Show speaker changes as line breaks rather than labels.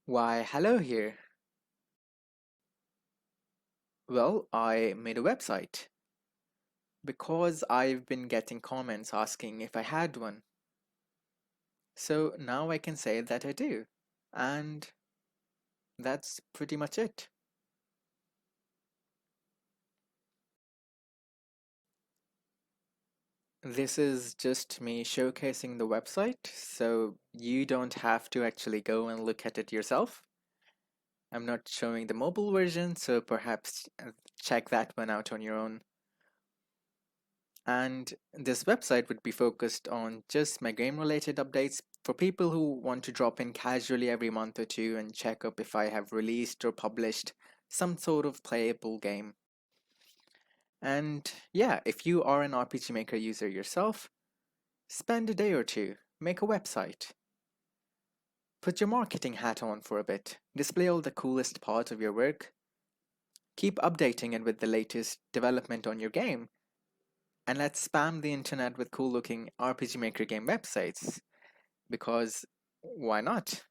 Why, hello here. Well, I made a website because I've been getting comments asking if I had one. So now I can say that I do. And that's pretty much it. This is just me showcasing the website, so you don't have to actually go and look at it yourself. I'm not showing the mobile version, so perhaps check that one out on your own. And this website would be focused on just my game related updates for people who want to drop in casually every month or two and check up if I have released or published some sort of playable game. And yeah, if you are an RPG Maker user yourself, spend a day or two, make a website. Put your marketing hat on for a bit, display all the coolest parts of your work, keep updating it with the latest development on your game, and let's spam the internet with cool looking RPG Maker game websites. Because why not?